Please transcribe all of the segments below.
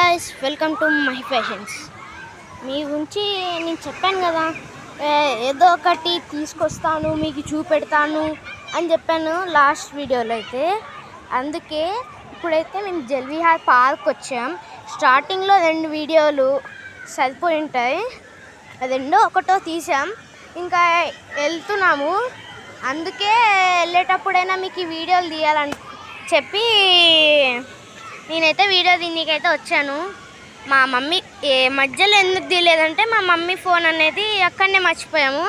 Guys, welcome to my fashions. మీ గురించి నేను చెప్పాను కదా, ఏదో ఒకటి తీసుకొస్తాను మీకు చూపెడతాను అని చెప్పాను లాస్ట్ వీడియోలో అయితే. అందుకే ఇప్పుడైతే మేము జల్విహార్ పార్క్ వచ్చాం. స్టార్టింగ్లో 2 వీడియోలు సరిపోయి ఉంటాయి, రెండో ఒకటో తీసాం, ఇంకా వెళ్తున్నాము. అందుకే వెళ్ళేటప్పుడైనా మీకు ఈ వీడియోలు తీయాలని చెప్పి నేనైతే వీడియో దీనికైతే వచ్చాను. మా మమ్మీ మధ్యలో ఎందుకు తీయలేదంటే మా మమ్మీ ఫోన్ అనేది అక్కడనే మర్చిపోయాము,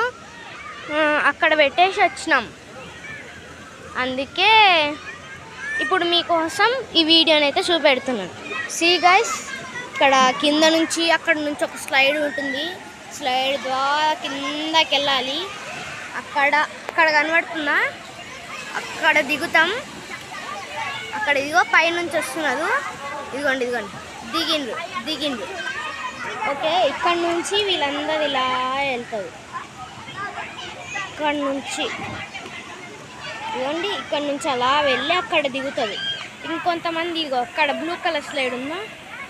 అక్కడ పెట్టేసి వచ్చినాం. అందుకే ఇప్పుడు మీకోసం ఈ వీడియోని అయితే చూపెడుతున్నాను. సీ గైస్, ఇక్కడ కింద నుంచి అక్కడ నుంచి ఒక స్లైడ్ ఉంటుంది. స్లైడ్ ద్వారా కిందకి వెళ్ళాలి. అక్కడ కనబడుతుందా, అక్కడ దిగుతాం. అక్కడ ఇదిగో పైనుంచి వస్తున్నారు, ఇదిగోండి దిగిండ్రు. ఓకే, ఇక్కడ నుంచి వీళ్ళందరూ ఇలా వెళ్తారు. ఇక్కడ నుంచి ఇదిగోండి, ఇక్కడ నుంచి అలా వెళ్ళి అక్కడ దిగుతుంది. ఇంకొంతమంది ఇదిగో అక్కడ బ్లూ కలర్ స్లైడ్ ఉందా,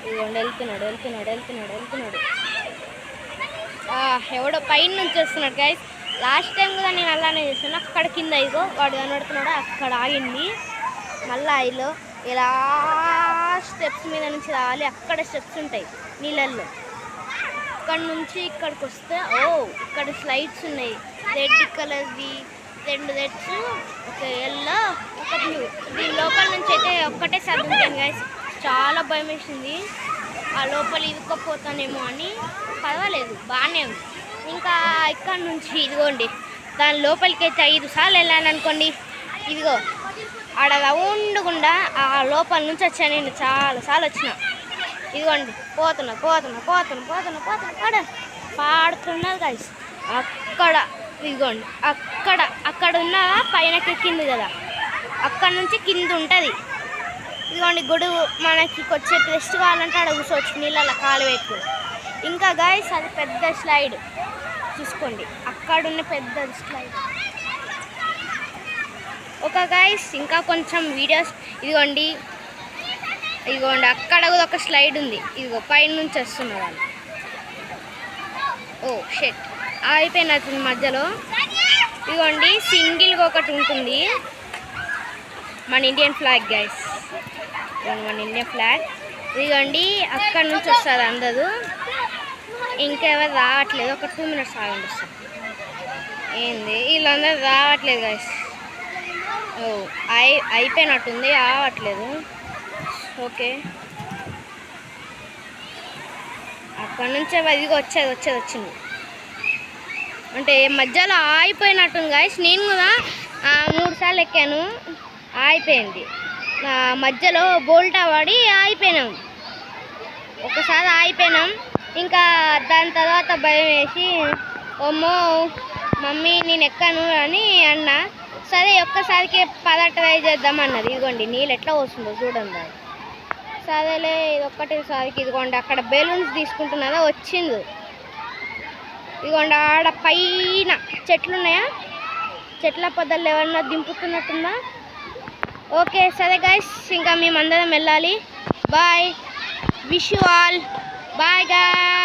ఇదిగోండి వెళ్తున్నాడు. ఎవడో పైన నుంచి వస్తున్నాడు గైస్. లాస్ట్ టైం కూడా నేను అలానే చేస్తాను. అక్కడ కింద ఇదిగో వాడు కనబడుతున్నాడు, అక్కడ ఆగింది. మళ్ళీ ఐలో ఇలా స్టెప్స్ మీద నుంచి రావాలి. అక్కడ స్టెప్స్ ఉంటాయి నీళ్ళల్లో. ఇక్కడ నుంచి ఇక్కడికి వస్తే ఇక్కడ స్లైడ్స్ ఉన్నాయి. రెడ్ కలర్ది 2 రెడ్స్, ఒక ఎల్లో, ఒక బ్లూ. దీని లోపల నుంచి అయితే ఒక్కటే సర్దుంటాను గైస్. చాలా భయం వేసింది, ఆ లోపల ఇరుక్కపోతానేమో అని. పర్వాలేదు, బాగానే ఉంది. ఇంకా ఇక్కడ నుంచి ఇదిగోండి, దాని లోపలికి అయితే 5 సార్లు వెళ్ళాను అనుకోండి. ఇదిగో ఆడ రౌండ్గుండా ఆ లోపల నుంచి వచ్చాను నేను, చాలాసార్లు వచ్చిన. ఇదిగోండి పోతున్నా పాడుతున్నారు గైస్. అక్కడ ఇదిగోండి, అక్కడ ఉన్న పైనకి ఎక్కింది కదా, అక్కడ నుంచి కింద ఉంటుంది. ఇదిగోండి గొడుగు, మనకి వచ్చే రెస్ట్ కావాలంటే ఆడ కూర్చోవచ్చు నీళ్ళ కాలు ఎక్కువ. ఇంకా గైస్ అది పెద్ద స్లైడ్ చూసుకోండి, అక్కడున్న పెద్ద స్లైడ్. ఓకే గైస్, ఇంకా కొంచెం వీడియోస్. ఇదిగోండి అక్కడ కూడా ఒక స్లైడ్ ఉంది. ఇదిగో పైన నుంచి వస్తున్నారు వాళ్ళు. షెట్ అయిపోయినట్టుంది మధ్యలో. ఇదిగోండి సింగిల్గా ఒకటి ఉంటుంది, మన ఇండియన్ ఫ్లాగ్ గైస్, మన ఇండియన్ ఫ్లాగ్. ఇదిగోండి అక్కడ నుంచి వస్తారు అందరూ. ఇంకెవరు రావట్లేదు, ఒక 2 minutes ఆగండి వస్తారు. ఏంది వీళ్ళందరూ రావట్లేదు గైస్. అయిపోయినట్టుంది, రావట్లేదు. ఓకే, అక్కడ నుంచే ఇదిగో వచ్చింది. అంటే మధ్యలో ఆగిపోయినట్టుంది గైస్. నేను కూడా 3 సార్లు ఎక్కాను, ఆగిపోయింది. మధ్యలో బోల్టా పడి ఆగిపోయినాం. ఒకసారి ఆగిపోయినాం. ఇంకా దాని తర్వాత భయం వేసి అమ్మో మమ్మీ నేను ఎక్కాను అని అన్నా. సరే ఒక్కసారికి 10 ట్రై చేద్దామన్నది. ఇదిగోండి నీళ్ళు ఎట్లా వస్తుందో చూడండి. సరేలే ఇది ఒక్కటేసారికి. ఇదిగోండి అక్కడ బెలూన్స్ తీసుకుంటున్నదా, వచ్చింది. ఇదిగోండి ఆడ పైన చెట్లు ఉన్నాయా, చెట్ల పొదల్లో ఎవరన్నా దింపుతున్నట్టుందా. ఓకే సరే గైస్, ఇంకా మేమందరం వెళ్ళాలి. Bye, wish you all, bye guy.